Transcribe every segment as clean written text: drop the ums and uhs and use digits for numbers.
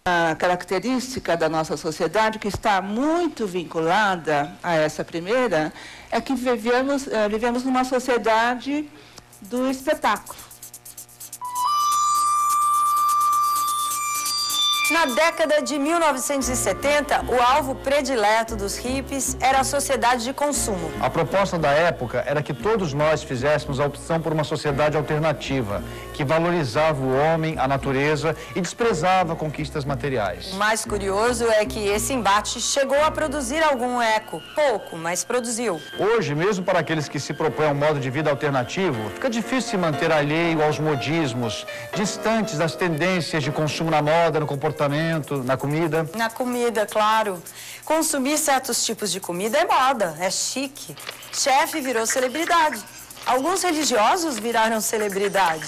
A característica da nossa sociedade, que está muito vinculada a essa primeira, é que vivemos numa sociedade do espetáculo. Na década de 1970, o alvo predileto dos hippies era a sociedade de consumo. A proposta da época era que todos nós fizéssemos a opção por uma sociedade alternativa, que valorizava o homem, a natureza e desprezava conquistas materiais. O mais curioso é que esse embate chegou a produzir algum eco. Pouco, mas produziu. Hoje, mesmo para aqueles que se propõem um modo de vida alternativo, fica difícil se manter alheio aos modismos, distantes das tendências de consumo na moda, no comportamento, na comida. Na comida, claro. Consumir certos tipos de comida é moda, é chique. Chefe virou celebridade. Alguns religiosos viraram celebridade.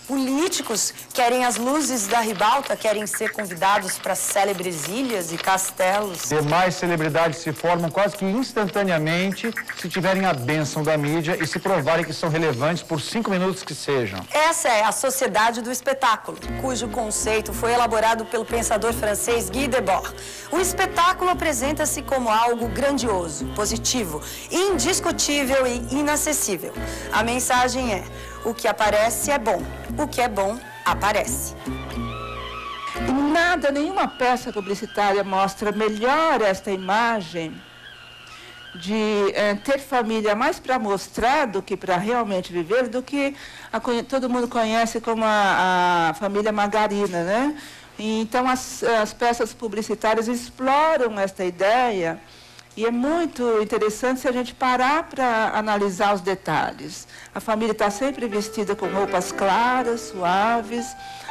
Políticos querem as luzes da ribalta, querem ser convidados para célebres ilhas e castelos. Demais celebridades se formam quase que instantaneamente se tiverem a bênção da mídia e se provarem que são relevantes por 5 minutos que sejam. Essa é a sociedade do espetáculo, cujo conceito foi elaborado pelo pensador francês Guy Debord. O espetáculo apresenta-se como algo grandioso, positivo, indiscutível e inacessível. A mensagem é: o que aparece é bom, o que é bom aparece. E nenhuma peça publicitária mostra melhor esta imagem de ter família mais para mostrar do que para realmente viver, do que todo mundo conhece como a família margarina, né? E então as peças publicitárias exploram esta ideia. E é muito interessante se a gente parar para analisar os detalhes. A família está sempre vestida com roupas claras, suaves.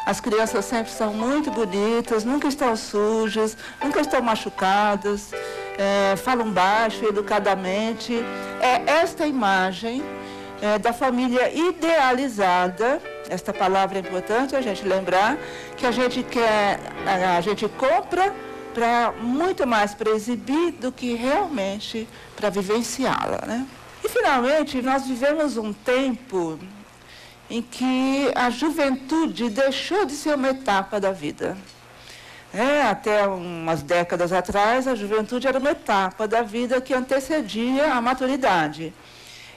As crianças sempre são muito bonitas, nunca estão sujas, nunca estão machucadas, falam baixo, educadamente. É esta imagem da família idealizada. Esta palavra é importante a gente lembrar, que a gente compra muito mais para exibir do que realmente para vivenciá-la, né? E, finalmente, nós vivemos um tempo em que a juventude deixou de ser uma etapa da vida. Até umas décadas atrás, a juventude era uma etapa da vida que antecedia a maturidade.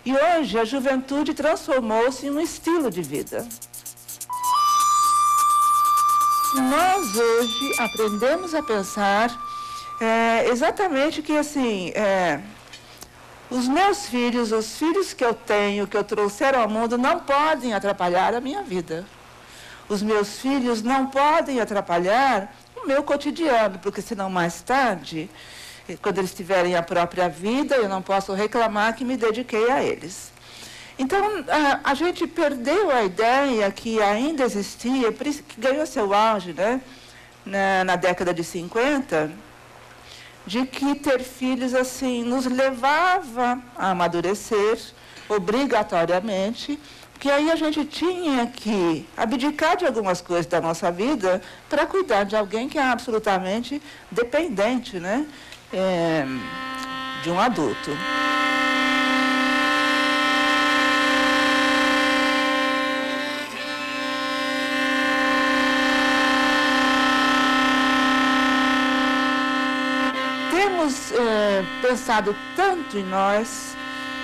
E hoje, a juventude transformou-se em um estilo de vida. Nós hoje aprendemos a pensar exatamente que assim, os meus filhos, os filhos que eu tenho, que eu trouxer ao mundo, não podem atrapalhar a minha vida. Os meus filhos não podem atrapalhar o meu cotidiano, porque senão mais tarde, quando eles tiverem a própria vida, eu não posso reclamar que me dediquei a eles. Então, a gente perdeu a ideia que ainda existia, por isso que ganhou seu auge, né, na década de 50, de que ter filhos assim nos levava a amadurecer obrigatoriamente, porque aí a gente tinha que abdicar de algumas coisas da nossa vida para cuidar de alguém que é absolutamente dependente, né, de um adulto. Temos pensado tanto em nós,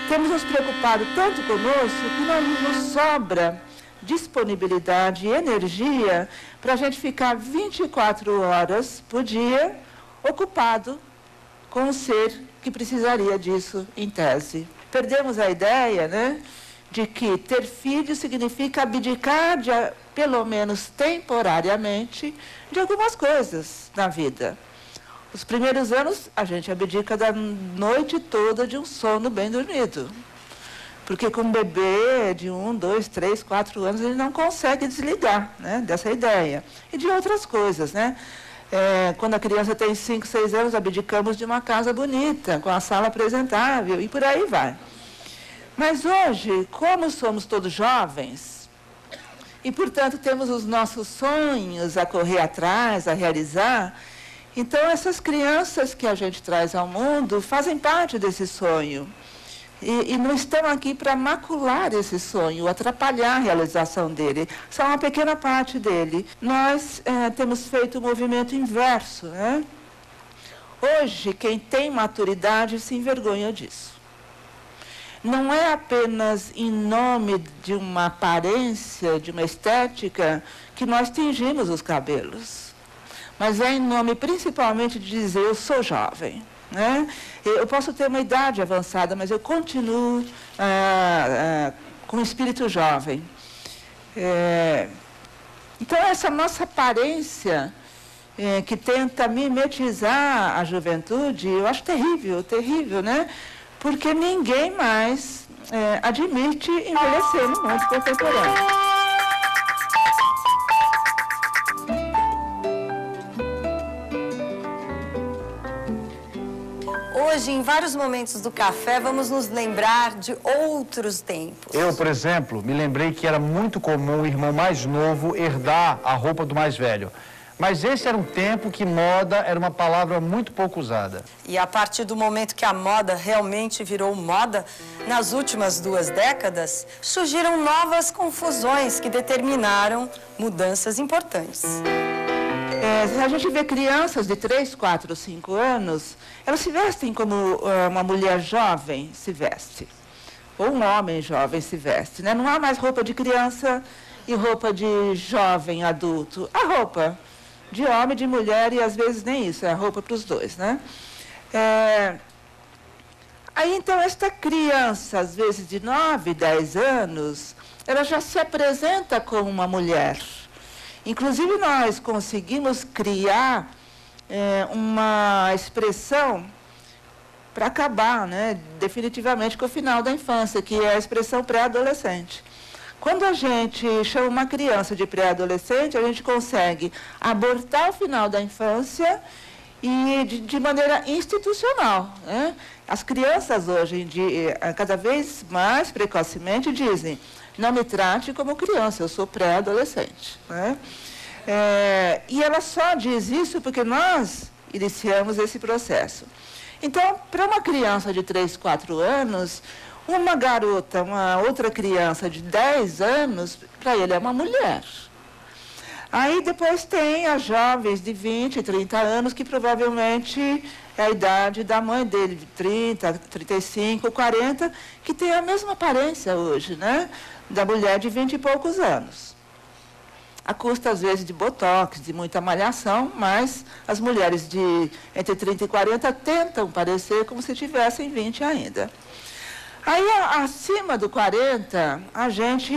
temos nos preocupado tanto conosco, que não nos sobra disponibilidade e energia para a gente ficar 24 horas por dia ocupado com um ser que precisaria disso em tese. Perdemos a ideia, né, de que ter filhos significa abdicar, pelo menos temporariamente, de algumas coisas na vida. Os primeiros anos, a gente abdica da noite toda de um sono bem dormido. Porque com um bebê de 1, 2, 3, 4 anos, ele não consegue desligar, né, dessa ideia. E de outras coisas, né? Quando a criança tem 5, 6 anos, abdicamos de uma casa bonita, com a sala apresentável, e por aí vai. Mas hoje, como somos todos jovens, e, portanto, temos os nossos sonhos a correr atrás, a realizar, então, essas crianças que a gente traz ao mundo fazem parte desse sonho. E não estão aqui para macular esse sonho, atrapalhar a realização dele. Só uma pequena parte dele. Nós temos feito o movimento inverso, né? Hoje, quem tem maturidade se envergonha disso. Não é apenas em nome de uma aparência, de uma estética, que nós tingimos os cabelos. Mas é em nome principalmente de dizer, eu sou jovem. Né? Eu posso ter uma idade avançada, mas eu continuo com um espírito jovem. Então, essa nossa aparência que tenta mimetizar a juventude, eu acho terrível, terrível, né? Porque ninguém mais admite envelhecer no mundo contemporâneo. Hoje, em vários momentos do café, vamos nos lembrar de outros tempos. Eu, por exemplo, me lembrei que era muito comum o irmão mais novo herdar a roupa do mais velho. Mas esse era um tempo que moda era uma palavra muito pouco usada. E a partir do momento que a moda realmente virou moda, nas últimas 2 décadas, surgiram novas confusões que determinaram mudanças importantes. Se a gente vê crianças de 3, 4, 5 anos, elas se vestem como uma mulher jovem se veste. Ou um homem jovem se veste, né? Não há mais roupa de criança e roupa de jovem adulto. A roupa de homem, de mulher, e às vezes nem isso, é a roupa para os dois, né? Aí, então, esta criança, às vezes de 9, 10 anos, ela já se apresenta como uma mulher. Inclusive, nós conseguimos criar uma expressão para acabar, né, definitivamente com o final da infância, que é a expressão pré-adolescente. Quando a gente chama uma criança de pré-adolescente, a gente consegue abortar o final da infância e de maneira institucional, né? As crianças hoje em dia, cada vez mais precocemente, dizem: não me trate como criança, eu sou pré-adolescente, né? E ela só diz isso porque nós iniciamos esse processo. Então, para uma criança de 3, 4 anos, uma garota, uma outra criança de 10 anos, para ele é uma mulher. Aí depois tem as jovens de 20, 30 anos, que provavelmente é a idade da mãe dele, de 30, 35, 40, que tem a mesma aparência hoje, né? Da mulher de 20 e poucos anos. A custa, às vezes, de botox, de muita malhação, mas as mulheres de entre 30 e 40 tentam parecer como se tivessem 20 ainda. Aí, acima do 40, a gente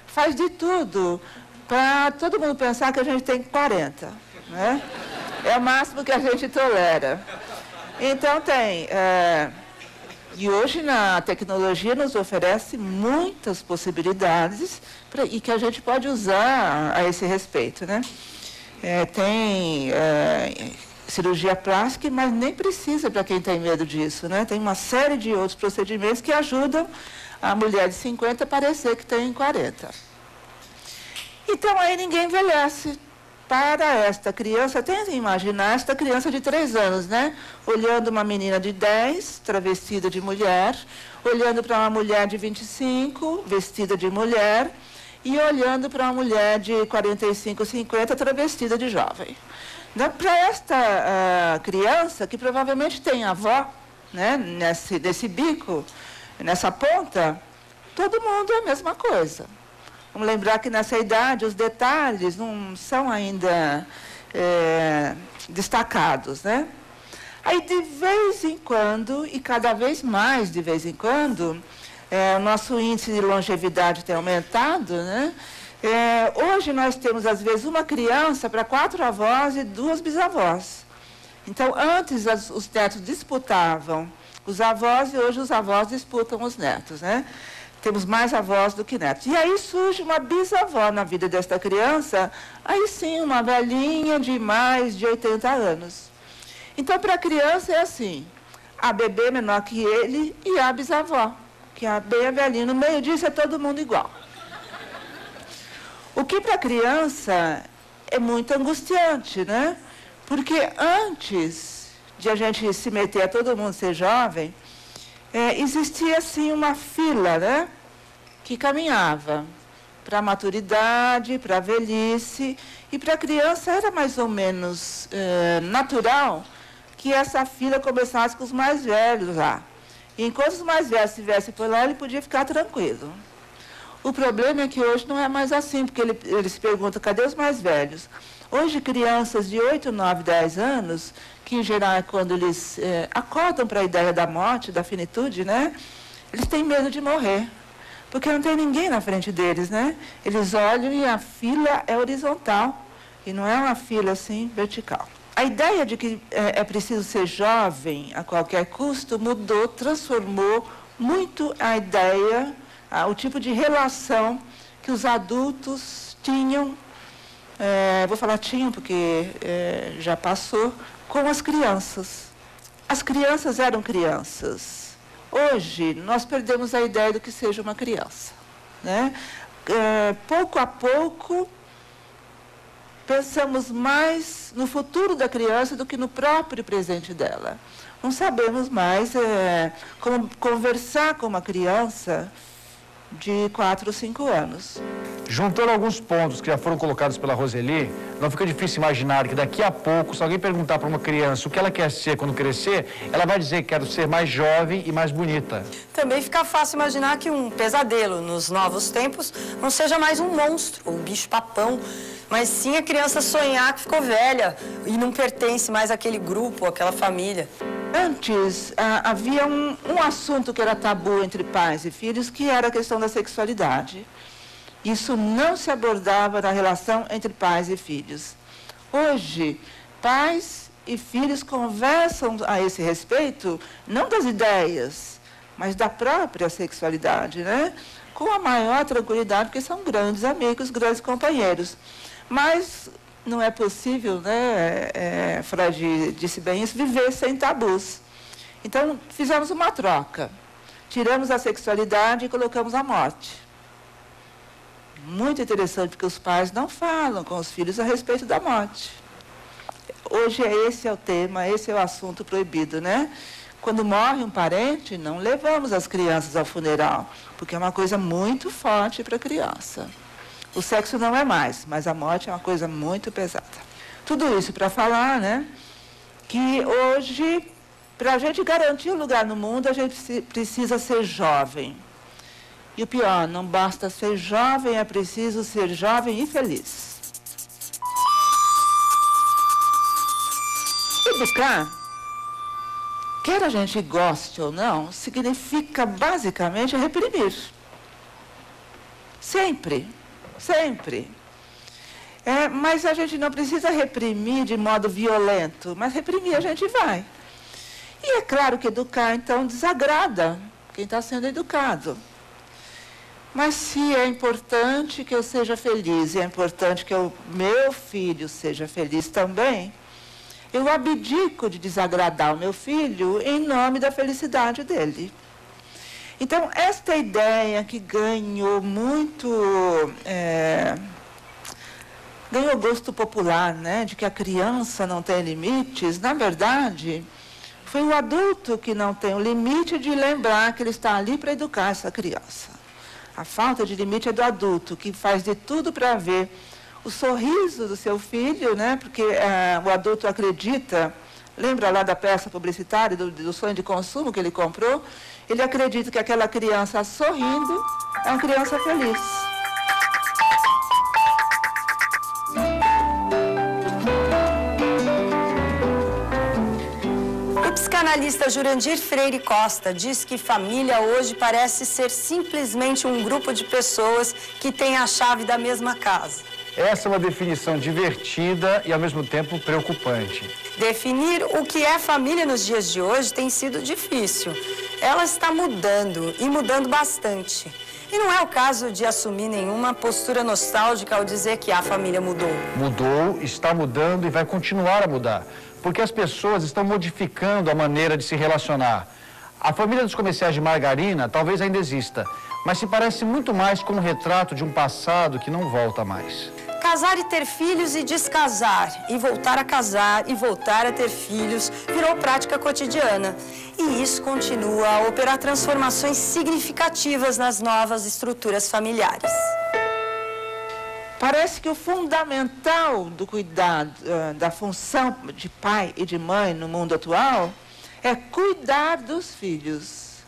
faz de tudo para todo mundo pensar que a gente tem 40, né? É o máximo que a gente tolera. Então, e hoje a tecnologia nos oferece muitas possibilidades e que a gente pode usar a esse respeito, né? Tem cirurgia plástica, mas nem precisa para quem tem medo disso, né? Tem uma série de outros procedimentos que ajudam a mulher de 50 a parecer que tem 40. Então, aí ninguém envelhece. Para esta criança, tenta imaginar esta criança de 3 anos, né? Olhando uma menina de 10, travestida de mulher, olhando para uma mulher de 25, vestida de mulher, e olhando para uma mulher de 45, 50, travestida de jovem. Para esta criança, que provavelmente tem avó, né? Nesse bico, nessa ponta, todo mundo é a mesma coisa. Vamos lembrar que nessa idade os detalhes não são ainda destacados, né? Aí, de vez em quando, e cada vez mais de vez em quando, o nosso índice de longevidade tem aumentado, né? Hoje nós temos, às vezes, uma criança para 4 avós e 2 bisavós. Então, antes os netos disputavam os avós e hoje os avós disputam os netos, né? Temos mais avós do que netos. E aí surge uma bisavó na vida desta criança, aí sim, uma velhinha de mais de 80 anos. Então, para a criança é assim, a bebê menor que ele e a bisavó, que é bem a velhinha. No meio disso é todo mundo igual. O que para a criança é muito angustiante, né? Porque antes de a gente se meter a todo mundo ser jovem, existia assim uma fila, né, que caminhava para a maturidade, para a velhice, e para a criança era mais ou menos natural que essa fila começasse com os mais velhos lá. E enquanto os mais velhos estivessem por lá, ele podia ficar tranquilo. O problema é que hoje não é mais assim, porque ele se pergunta, cadê os mais velhos? Hoje, crianças de 8, 9, 10 anos, que em geral é quando eles acordam para a ideia da morte, da finitude, né? Eles têm medo de morrer, porque não tem ninguém na frente deles, né? Eles olham e a fila é horizontal, e não é uma fila assim, vertical. A ideia de que é preciso ser jovem a qualquer custo mudou, transformou muito a ideia, o tipo de relação que os adultos tinham, vou falar tinham porque já passou, com as crianças. As crianças eram crianças. Hoje, nós perdemos a ideia do que seja uma criança, né? Pouco a pouco, pensamos mais no futuro da criança do que no próprio presente dela. Não sabemos mais como conversar com uma criança de 4 ou 5 anos. Juntando alguns pontos que já foram colocados pela Roseli, não fica difícil imaginar que daqui a pouco, se alguém perguntar para uma criança o que ela quer ser quando crescer, ela vai dizer que quer ser mais jovem e mais bonita. Também fica fácil imaginar que um pesadelo nos novos tempos não seja mais um monstro, ou um bicho-papão, mas sim a criança sonhar que ficou velha e não pertence mais àquele grupo, àquela família. Antes, havia um assunto que era tabu entre pais e filhos, que era a questão da sexualidade. Isso não se abordava na relação entre pais e filhos. Hoje, pais e filhos conversam a esse respeito, não das ideias, mas da própria sexualidade, né? Com a maior tranquilidade, porque são grandes amigos, grandes companheiros. Mas não é possível, né, Freud disse bem isso, viver sem tabus. Então, fizemos uma troca. Tiramos a sexualidade e colocamos a morte. Muito interessante, porque os pais não falam com os filhos a respeito da morte. Hoje esse é o tema, esse é o assunto proibido, né? Quando morre um parente, não levamos as crianças ao funeral, porque é uma coisa muito forte para a criança. O sexo não é mais, mas a morte é uma coisa muito pesada. Tudo isso para falar, né, que hoje, para a gente garantir um lugar no mundo, a gente precisa ser jovem. E o pior, não basta ser jovem, é preciso ser jovem e feliz. Educar, quer a gente goste ou não, significa basicamente reprimir. Sempre. Sempre. Mas a gente não precisa reprimir de modo violento, mas reprimir a gente vai. E é claro que educar, então, desagrada quem está sendo educado. Mas se é importante que eu seja feliz, e é importante que o meu filho seja feliz também, eu abdico de desagradar o meu filho em nome da felicidade dele. Então, esta ideia que ganhou muito, ganhou gosto popular, né, de que a criança não tem limites, na verdade, foi o adulto que não tem o limite de lembrar que ele está ali para educar essa criança. A falta de limite é do adulto, que faz de tudo para ver o sorriso do seu filho, né, porque o adulto acredita, lembra lá da peça publicitária, do sonho de consumo que ele comprou? Ele acredita que aquela criança sorrindo é uma criança feliz. O psicanalista Jurandir Freire Costa diz que família hoje parece ser simplesmente um grupo de pessoas que têm a chave da mesma casa. Essa é uma definição divertida e, ao mesmo tempo, preocupante. Definir o que é família nos dias de hoje tem sido difícil. Ela está mudando, e mudando bastante. E não é o caso de assumir nenhuma postura nostálgica ao dizer que a família mudou. Mudou, está mudando e vai continuar a mudar. Porque as pessoas estão modificando a maneira de se relacionar. A família dos comerciais de margarina talvez ainda exista, mas se parece muito mais com um retrato de um passado que não volta mais. Casar e ter filhos e descasar, e voltar a casar e voltar a ter filhos, virou prática cotidiana. E isso continua a operar transformações significativas nas novas estruturas familiares. Parece que o fundamental do cuidado, da função de pai e de mãe no mundo atual é cuidar dos filhos.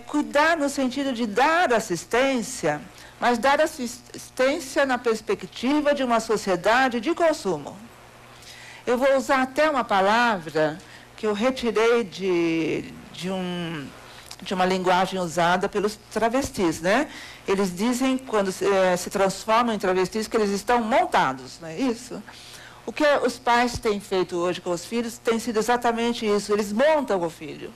Cuidar no sentido de dar assistência, mas dar assistência na perspectiva de uma sociedade de consumo. Eu vou usar até uma palavra que eu retirei de uma linguagem usada pelos travestis, né? Eles dizem, quando se transformam em travestis, que eles estão montados, não é isso? O que os pais têm feito hoje com os filhos tem sido exatamente isso, eles montam o filho.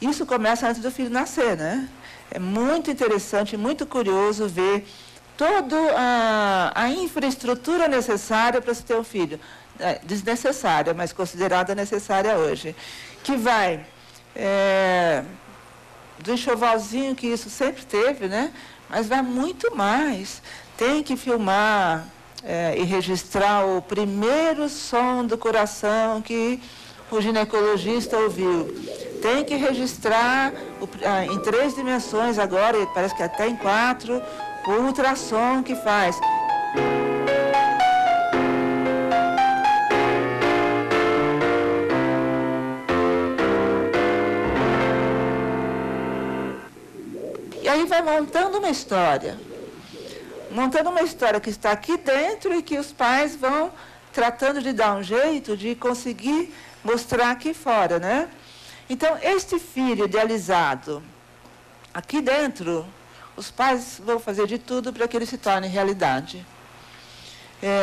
Isso começa antes do filho nascer, né? É muito interessante, muito curioso ver toda a infraestrutura necessária para se ter um filho. Desnecessária, mas considerada necessária hoje. Que vai do enxovalzinho que isso sempre teve, né? Mas vai muito mais. Tem que filmar e registrar o primeiro som do coração que o ginecologista ouviu. Tem que registrar em 3 dimensões agora, parece que até em 4, o ultrassom que faz. E aí vai montando uma história. Montando uma história que está aqui dentro e que os pais vão tratando de dar um jeito de conseguir mostrar aqui fora, né? Então, este filho idealizado, aqui dentro, os pais vão fazer de tudo para que ele se torne realidade.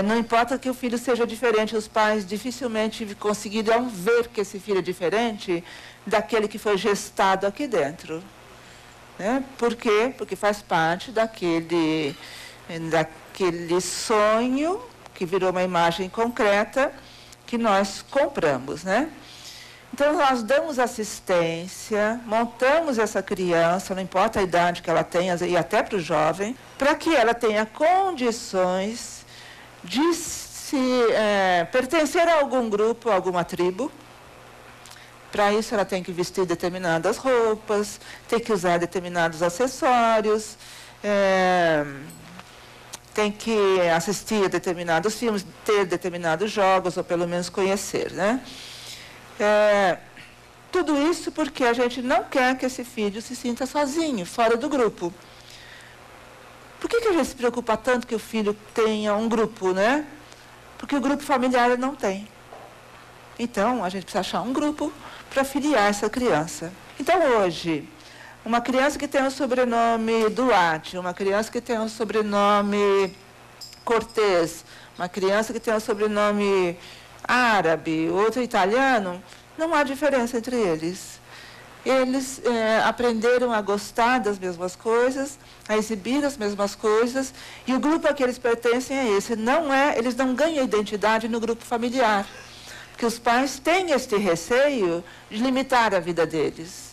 Não importa que o filho seja diferente, os pais dificilmente conseguirão ver que esse filho é diferente daquele que foi gestado aqui dentro. Né? Por quê? Porque faz parte daquele sonho que virou uma imagem concreta que nós compramos, né? Então, nós damos assistência, montamos essa criança, não importa a idade que ela tenha, e até para o jovem, para que ela tenha condições de pertencer a algum grupo, a alguma tribo. Para isso, ela tem que vestir determinadas roupas, tem que usar determinados acessórios, tem que assistir a determinados filmes, ter determinados jogos, ou pelo menos conhecer, né? Tudo isso porque a gente não quer que esse filho se sinta sozinho, fora do grupo. Por que a gente se preocupa tanto que o filho tenha um grupo, né? Porque o grupo familiar ele não tem. Então, a gente precisa achar um grupo para filiar essa criança. Então, hoje, uma criança que tem o sobrenome Duarte, uma criança que tem o sobrenome Cortez, uma criança que tem o sobrenome árabe, outro italiano, não há diferença entre eles. Eles aprenderam a gostar das mesmas coisas, a exibir as mesmas coisas, e o grupo a que eles pertencem é esse. Eles não ganham identidade no grupo familiar, porque os pais têm este receio de limitar a vida deles.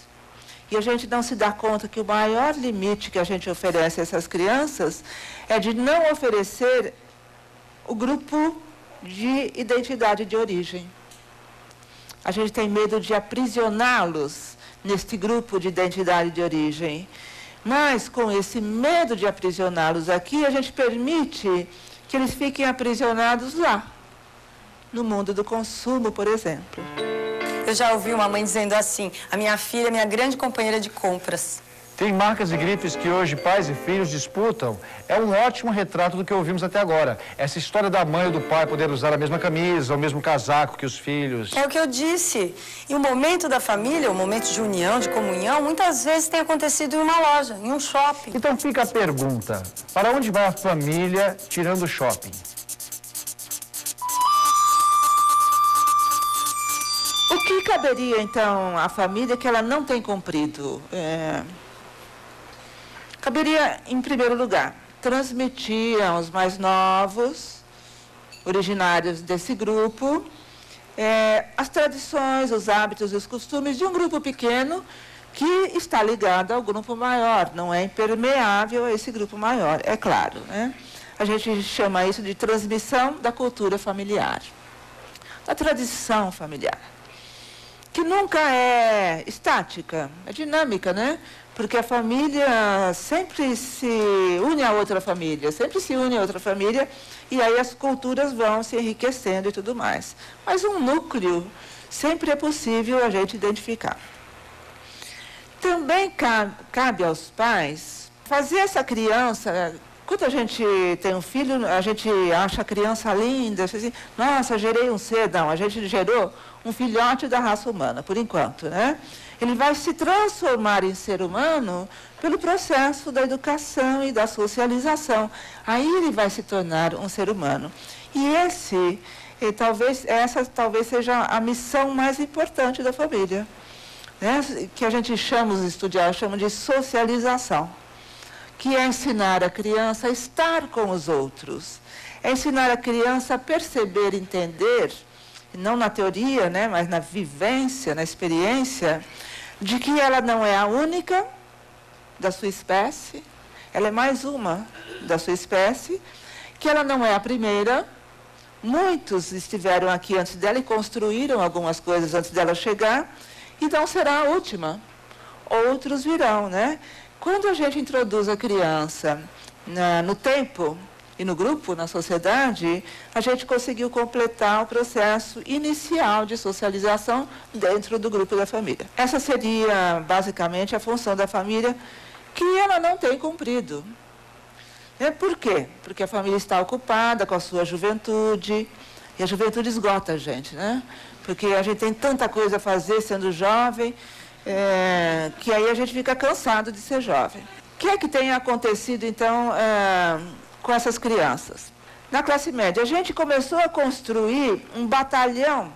E a gente não se dá conta que o maior limite que a gente oferece a essas crianças é de não oferecer o grupo de identidade de origem. A gente tem medo de aprisioná-los neste grupo de identidade de origem. Mas, com esse medo de aprisioná-los aqui, a gente permite que eles fiquem aprisionados lá, no mundo do consumo, por exemplo. Eu já ouvi uma mãe dizendo assim: a minha filha é minha grande companheira de compras. Tem marcas e grifes que hoje pais e filhos disputam. É um ótimo retrato do que ouvimos até agora. Essa história da mãe ou do pai poder usar a mesma camisa, o mesmo casaco que os filhos. É o que eu disse. E o momento da família, o momento de união, de comunhão, muitas vezes tem acontecido em uma loja, em um shopping. Então fica a pergunta: para onde vai a família tirando o shopping? O que caberia, então, à família que ela não tem cumprido? Caberia, em primeiro lugar, transmitir aos mais novos, originários desse grupo, as tradições, os hábitos e os costumes de um grupo pequeno que está ligado ao grupo maior, não é impermeável a esse grupo maior, é claro, né? a gente chama isso de transmissão da cultura familiar, da tradição familiar, que nunca é estática, é dinâmica, né? Porque a família sempre se une a outra família, e aí as culturas vão se enriquecendo e tudo mais. Mas um núcleo sempre é possível a gente identificar. Também cabe aos pais fazer essa criança. Quando a gente tem um filho, a gente acha a criança linda, assim, nossa, gerei um ser. Não, a gente gerou um filhote da raça humana, por enquanto, né? Ele vai se transformar em ser humano pelo processo da educação e da socialização. Aí ele vai se tornar um ser humano. E essa talvez seja a missão mais importante da família, né? Que a gente chama, os estudiosos chamam de socialização, que é ensinar a criança a estar com os outros, é ensinar a criança a perceber, entender, não na teoria, né, mas na vivência, na experiência, de que ela não é a única da sua espécie, ela é mais uma da sua espécie, que ela não é a primeira, muitos estiveram aqui antes dela e construíram algumas coisas antes dela chegar, e não será a última, outros virão, né? Quando a gente introduz a criança no tempo e no grupo, na sociedade, a gente conseguiu completar o processo inicial de socialização dentro do grupo da família. Essa seria, basicamente, a função da família, que ela não tem cumprido. Por quê? Porque a família está ocupada com a sua juventude, e a juventude esgota a gente, né? Porque a gente tem tanta coisa a fazer sendo jovem, que aí a gente fica cansado de ser jovem. O que é que tem acontecido, então, com essas crianças? Na classe média, a gente começou a construir um batalhão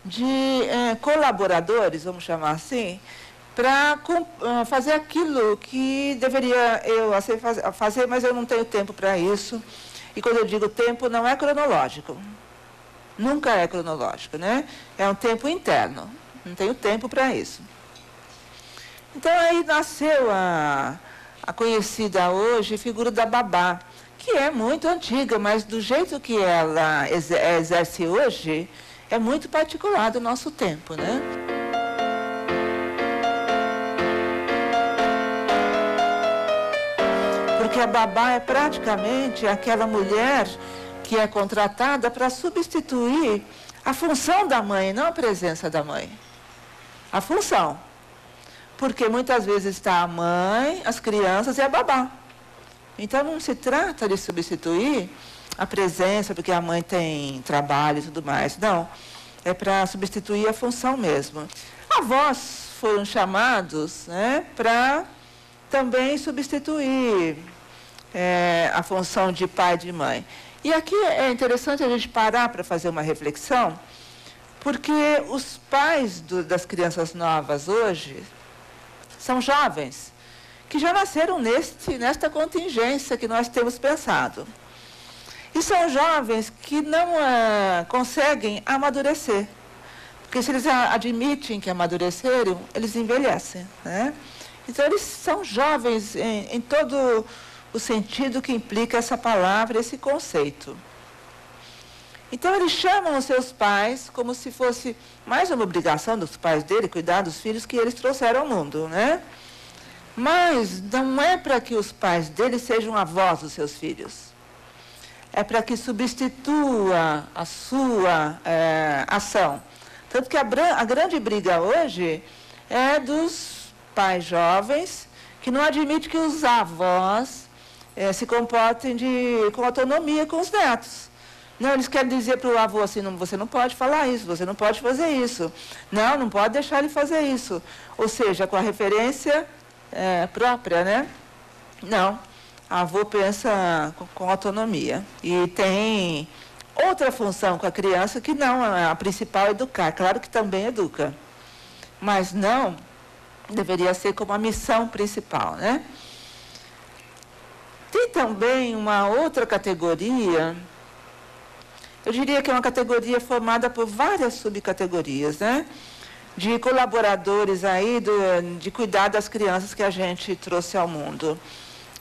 de colaboradores, vamos chamar assim, para fazer aquilo que deveria eu fazer, mas eu não tenho tempo para isso. E quando eu digo tempo, não é cronológico. Nunca é cronológico, né? É um tempo interno. Não tenho tempo para isso. Então, aí nasceu a conhecida hoje figura da babá, que é muito antiga, mas do jeito que ela exerce hoje, é muito particular do nosso tempo, né? Porque a babá é praticamente aquela mulher que é contratada para substituir a função da mãe, não a presença da mãe. A função. Porque muitas vezes está a mãe, as crianças e a babá. Então não se trata de substituir a presença, porque a mãe tem trabalho e tudo mais. Não. É para substituir a função mesmo. Avós foram chamados, né, para também substituir a função de pai e de mãe. E aqui é interessante a gente parar para fazer uma reflexão, porque os pais das crianças novas hoje são jovens que já nasceram nesta contingência que nós temos pensado. E são jovens que não conseguem amadurecer, porque se eles admitem que amadureceram, eles envelhecem, né? Então, eles são jovens em todo o sentido que implica essa palavra, esse conceito. Então, eles chamam os seus pais como se fosse mais uma obrigação dos pais dele, cuidar dos filhos que eles trouxeram ao mundo, né? Mas não é para que os pais dele sejam avós dos seus filhos. É para que substitua a sua ação. Tanto que a grande briga hoje é dos pais jovens que não admitem que os avós se comportem com autonomia com os netos. Não, eles querem dizer para o avô assim, não, você não pode falar isso, você não pode fazer isso. Não pode deixar ele fazer isso. Ou seja, com a referência própria, né? Não, a avô pensa com autonomia. E tem outra função com a criança que não, a principal é educar. Claro que também educa, mas não deveria ser como a missão principal, né? Tem também uma outra categoria, eu diria que é uma categoria formada por várias subcategorias, né? De colaboradores aí, de cuidar das crianças que a gente trouxe ao mundo.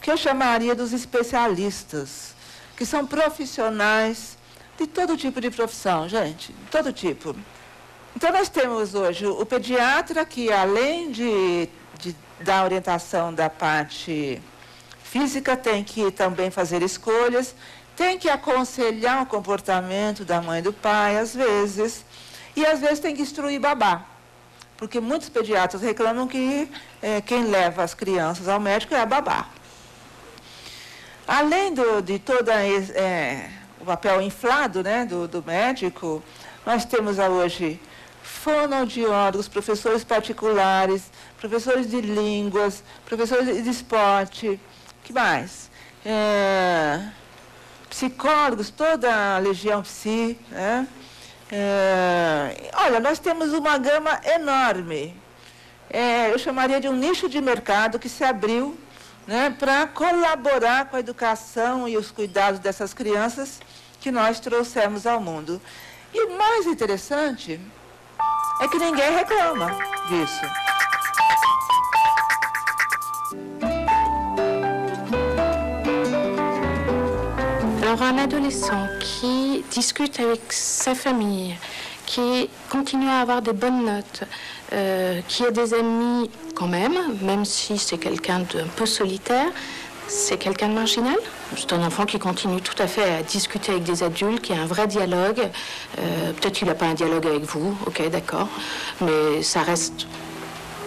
que eu chamaria dos especialistas, que são profissionais de todo tipo de profissão, gente, de todo tipo. Então, nós temos hoje o pediatra que, além de dar orientação da parte física, tem que também fazer escolhas, tem que aconselhar o comportamento da mãe e do pai, às vezes, e às vezes tem que instruir babá. Porque muitos pediatras reclamam que quem leva as crianças ao médico é a babá. Além de todo o papel inflado, né, do médico, nós temos hoje fonoaudiólogos, professores particulares, professores de línguas, professores de esporte, que mais? Psicólogos, toda a legião psi, né? Olha, nós temos uma gama enorme. Eu chamaria de um nicho de mercado que se abriu, né, para colaborar com a educação e os cuidados dessas crianças que nós trouxemos ao mundo. E o mais interessante é que ninguém reclama disso. Alors un adolescent qui discute avec sa famille, qui continue à avoir des bonnes notes, qui a des amis quand même si c'est quelqu'un d'un peu solitaire, c'est quelqu'un de marginal. C'est un enfant qui continue tout à fait à discuter avec des adultes, qui a un vrai dialogue. Peut-être qu'il n'a pas un dialogue avec vous, ok, d'accord, mais ça reste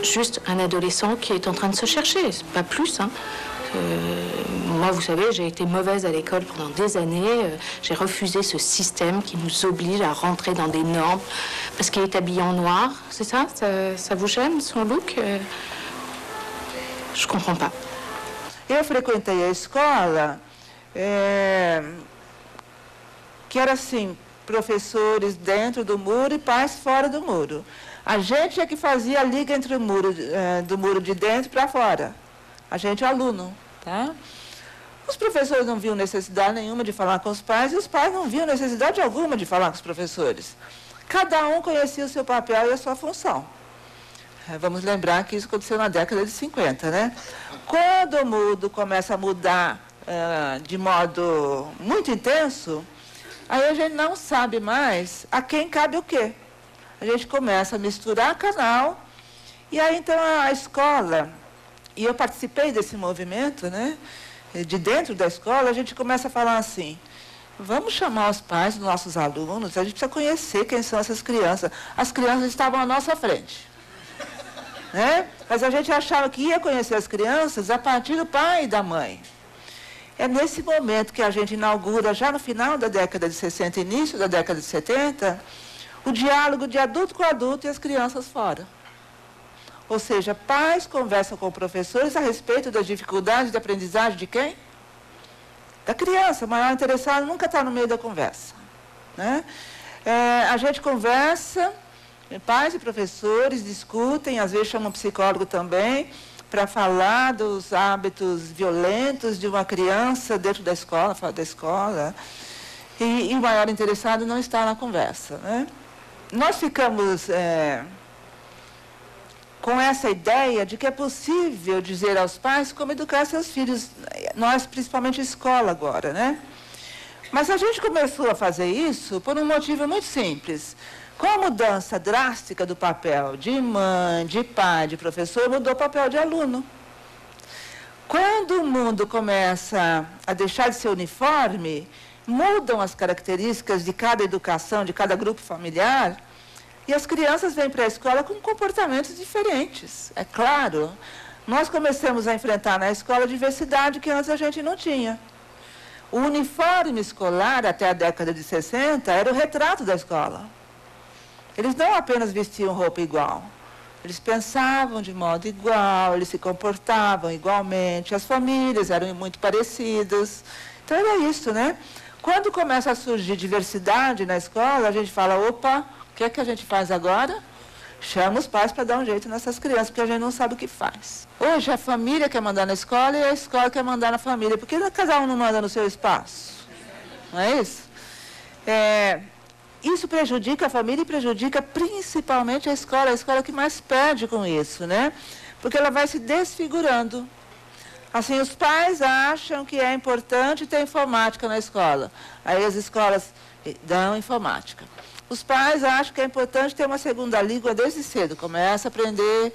juste un adolescent qui est en train de se chercher, c'est pas plus, hein. Moi, vous savez, j'ai été mauvaise à l'école pendant des années. J'ai refusé ce système qui nous oblige à rentrer dans des normes parce qu'il est habillé en noir. C'est ça? Ça vous gêne, son look? Je comprends pas. Eu frequentei a escola que era assim, professores dentro do muro e pais fora do muro. A gente é que fazia a liga entre o muro, do muro de dentro para fora. A gente é aluno, tá? Os professores não viam necessidade nenhuma de falar com os pais e os pais não viam necessidade alguma de falar com os professores. Cada um conhecia o seu papel e a sua função. Vamos lembrar que isso aconteceu na década de 50, né? Quando o mundo começa a mudar de modo muito intenso, aí a gente não sabe mais a quem cabe o quê. A gente começa a misturar canal e aí então a escola, e eu participei desse movimento, né? De dentro da escola, a gente começa a falar assim, vamos chamar os pais dos nossos alunos, a gente precisa conhecer quem são essas crianças. As crianças estavam à nossa frente, né? Mas a gente achava que ia conhecer as crianças a partir do pai e da mãe. É nesse momento que a gente inaugura, já no final da década de 60, início da década de 70, o diálogo de adulto com adulto e as crianças fora. Ou seja, pais conversam com professores a respeito das dificuldades de aprendizagem de quem? Da criança. O maior interessado nunca está no meio da conversa, né? A gente conversa, pais e professores discutem, às vezes chamam um psicólogo também, para falar dos hábitos violentos de uma criança dentro da escola, fora da escola. E o maior interessado não está na conversa, né? Nós ficamos com essa ideia de que é possível dizer aos pais como educar seus filhos, nós principalmente a escola agora, né? Mas a gente começou a fazer isso por um motivo muito simples. Com a mudança drástica do papel de mãe, de pai, de professor, mudou o papel de aluno. Quando o mundo começa a deixar de ser uniforme, mudam as características de cada educação, de cada grupo familiar, e as crianças vêm para a escola com comportamentos diferentes. É claro, nós começamos a enfrentar na escola a diversidade que antes a gente não tinha. O uniforme escolar, até a década de 60, era o retrato da escola. Eles não apenas vestiam roupa igual, eles pensavam de modo igual, eles se comportavam igualmente, as famílias eram muito parecidas. Então era isso, né? Quando começa a surgir diversidade na escola, a gente fala, opa, o que é que a gente faz agora? Chama os pais para dar um jeito nessas crianças, porque a gente não sabe o que faz. Hoje a família quer mandar na escola e a escola quer mandar na família. Por que cada um não manda no seu espaço? Não é isso? Isso prejudica a família e prejudica principalmente a escola que mais perde com isso, né? Porque ela vai se desfigurando. Assim, os pais acham que é importante ter informática na escola. Aí as escolas dão informática. Os pais acham que é importante ter uma segunda língua desde cedo. Começa a aprender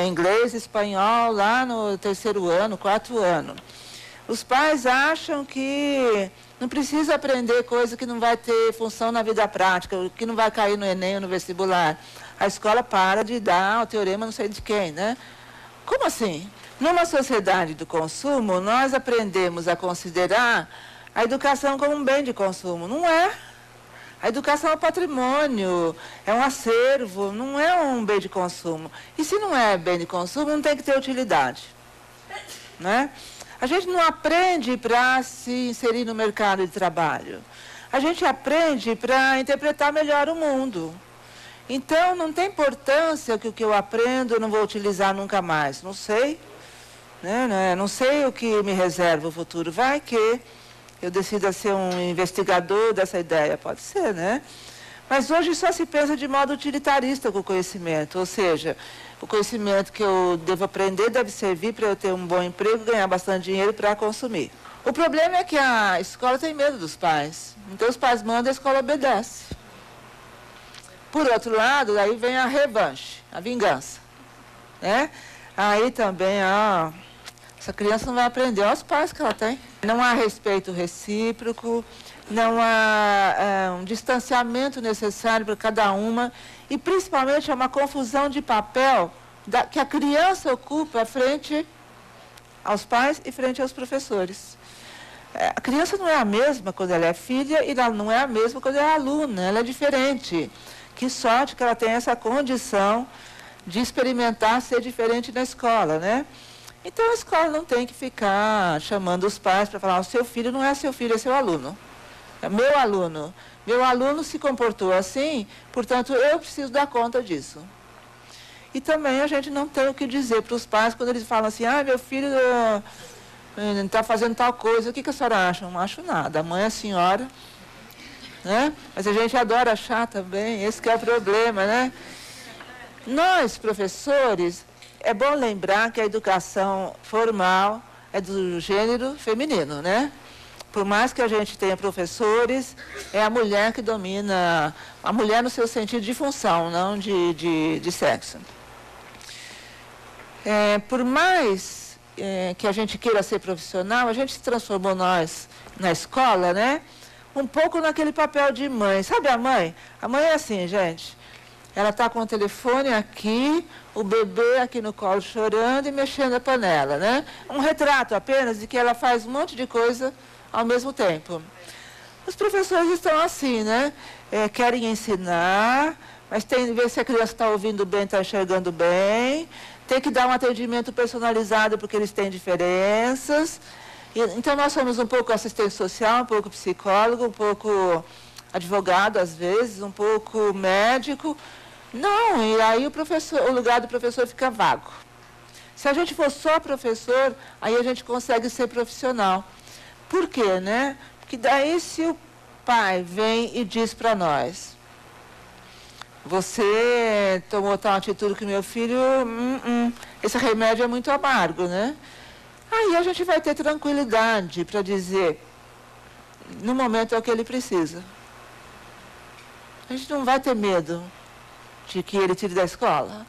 inglês, espanhol lá no 3º ano, 4º ano. Os pais acham que não precisa aprender coisa que não vai ter função na vida prática, que não vai cair no Enem ou no vestibular. A escola para de dar o teorema não sei de quem, né? Como assim? Numa sociedade do consumo, nós aprendemos a considerar a educação como um bem de consumo. Não é. A educação é um patrimônio, é um acervo, não é um bem de consumo. E se não é bem de consumo, não tem que ter utilidade. Né? A gente não aprende para se inserir no mercado de trabalho. A gente aprende para interpretar melhor o mundo. Então, não tem importância que o que eu aprendo eu não vou utilizar nunca mais. Não sei. Né? Não sei o que me reserva o futuro. Vai que eu decida ser um investigador dessa ideia, pode ser, né? Mas hoje só se pensa de modo utilitarista com o conhecimento, ou seja, o conhecimento que eu devo aprender deve servir para eu ter um bom emprego, ganhar bastante dinheiro para consumir. O problema é que a escola tem medo dos pais, então os pais mandam, a escola obedece. Por outro lado, aí vem a revanche, a vingança, né? Aí também, essa criança não vai aprender, olha os pais que ela tem. Não há respeito recíproco, não há um distanciamento necessário para cada uma e, principalmente, é uma confusão de papel que a criança ocupa frente aos pais e frente aos professores. A criança não é a mesma quando ela é filha e ela não é a mesma quando ela é aluna, ela é diferente. Que sorte que ela tem essa condição de experimentar ser diferente na escola, né? Então, a escola não tem que ficar chamando os pais para falar, o seu filho não é seu filho, é seu aluno. É meu aluno. Meu aluno se comportou assim, portanto, eu preciso dar conta disso. E também a gente não tem o que dizer para os pais quando eles falam assim, meu filho está fazendo tal coisa, o que a senhora acha? Não acho nada, a mãe é a senhora, né? Mas a gente adora achar também, esse que é o problema, né? Nós, professores, é bom lembrar que a educação formal é do gênero feminino, né? Por mais que a gente tenha professores, é a mulher que domina, a mulher no seu sentido de função, não de sexo. Por mais que a gente queira ser profissional, a gente se transformou nós, na escola, né? Um pouco naquele papel de mãe. Sabe a mãe? A mãe é assim, gente. Ela está com o telefone aqui, o bebê aqui no colo chorando e mexendo a panela, né? Um retrato apenas de que ela faz um monte de coisa ao mesmo tempo. Os professores estão assim, né? Querem ensinar, mas tem que ver se a criança está ouvindo bem, está enxergando bem. Tem que dar um atendimento personalizado porque eles têm diferenças. Então, nós somos um pouco assistente social, um pouco psicólogo, um pouco advogado, às vezes, um pouco médico. Não, e aí o lugar do professor fica vago. Se a gente for só professor, aí a gente consegue ser profissional. Por quê, né? Porque daí se o pai vem e diz para nós, você tomou tal atitude que meu filho, esse remédio é muito amargo, né? Aí a gente vai ter tranquilidade para dizer, no momento é o que ele precisa. A gente não vai ter medo de que ele tire da escola,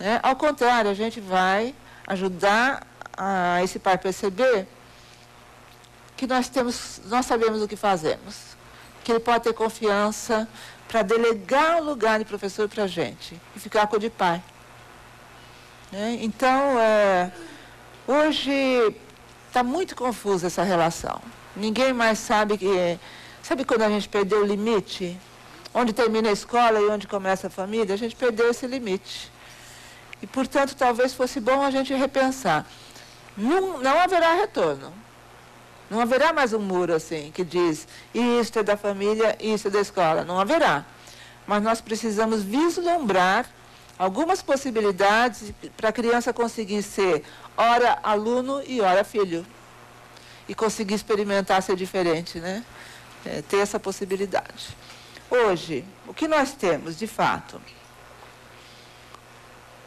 né? Ao contrário, a gente vai ajudar a esse pai perceber que nós sabemos o que fazemos, que ele pode ter confiança para delegar o lugar de professor para a gente e ficar com o de pai. Né? Então, hoje está muito confusa essa relação. Ninguém mais sabe que... Sabe quando a gente perdeu o limite? Onde termina a escola e onde começa a família? A gente perdeu esse limite. E, portanto, talvez fosse bom a gente repensar. Não haverá retorno. Não haverá mais um muro assim, que diz, isso é da família, isso é da escola. Não haverá. Mas nós precisamos vislumbrar algumas possibilidades para a criança conseguir ser ora aluno e ora filho. E conseguir experimentar ser diferente, né? Ter essa possibilidade. Hoje, o que nós temos, de fato?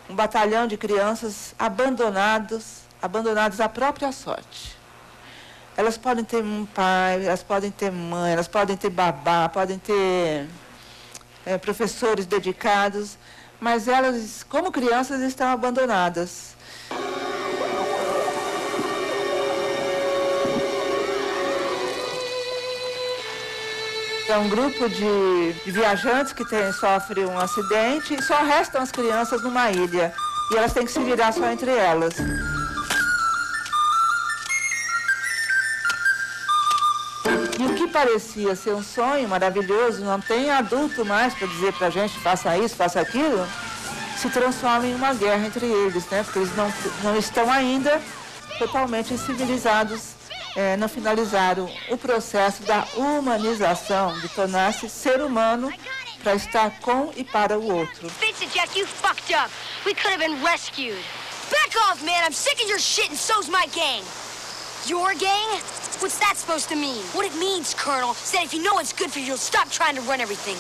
Um batalhão de crianças abandonados abandonadas à própria sorte. Elas podem ter um pai, elas podem ter mãe, elas podem ter babá, podem ter professores dedicados, mas elas, como crianças, estão abandonadas. É um grupo de viajantes que sofre um acidente e só restam as crianças numa ilha. E elas têm que se virar só entre elas. E o que parecia ser um sonho maravilhoso, não tem adulto mais para dizer para a gente faça isso, faça aquilo, se transforma em uma guerra entre eles, né? Porque eles não estão ainda totalmente civilizados. Não finalizaram o processo da humanização, de tornar-se ser humano para estar com e para o outro. Vincent, Jack, you fucked up. We could have been rescued. Back off, man. I'm sick of your shit and so's my gang. Your gang? What's that supposed to mean? What it means, Colonel, is that if you know what's good for you, you'll stop trying to run everything.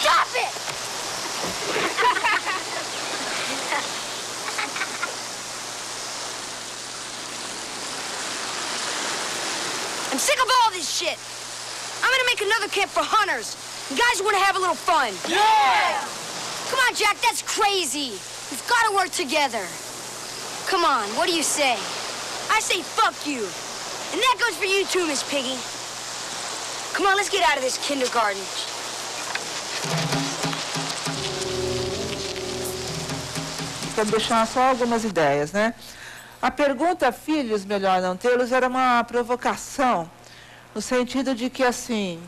Stop it! I'm sick of all this shit. I'm gonna make another camp for hunters. You guys want to have a little fun? Yeah! Come on, Jack, that's crazy. We've got to work together. Come on, what do you say? I say fuck you. And that goes for you too, Miss Piggy. Come on, let's get out of this kindergarten. Para deixar só algumas ideias, né? A pergunta, filhos, melhor não tê-los, era uma provocação, no sentido de que, assim,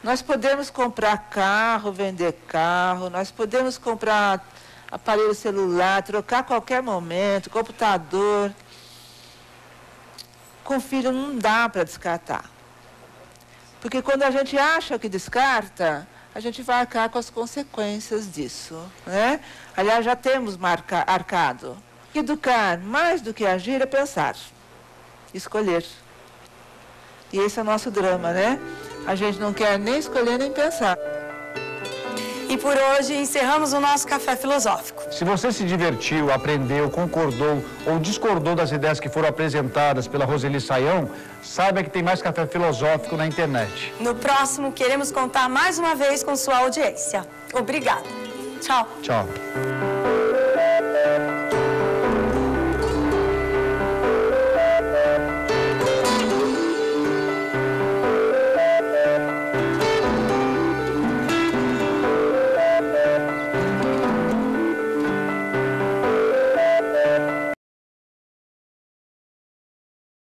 nós podemos comprar carro, vender carro, nós podemos comprar aparelho celular, trocar a qualquer momento, computador. Com filho não dá para descartar. Porque quando a gente acha que descarta, a gente vai arcar com as consequências disso, né? Aliás, já temos arcado. Educar, mais do que agir, é pensar, escolher. E esse é o nosso drama, né? A gente não quer nem escolher nem pensar. E por hoje encerramos o nosso Café Filosófico. Se você se divertiu, aprendeu, concordou ou discordou das ideias que foram apresentadas pela Roseli Saião, saiba que tem mais Café Filosófico na internet. No próximo, queremos contar mais uma vez com sua audiência. Obrigada. Tchau. Tchau.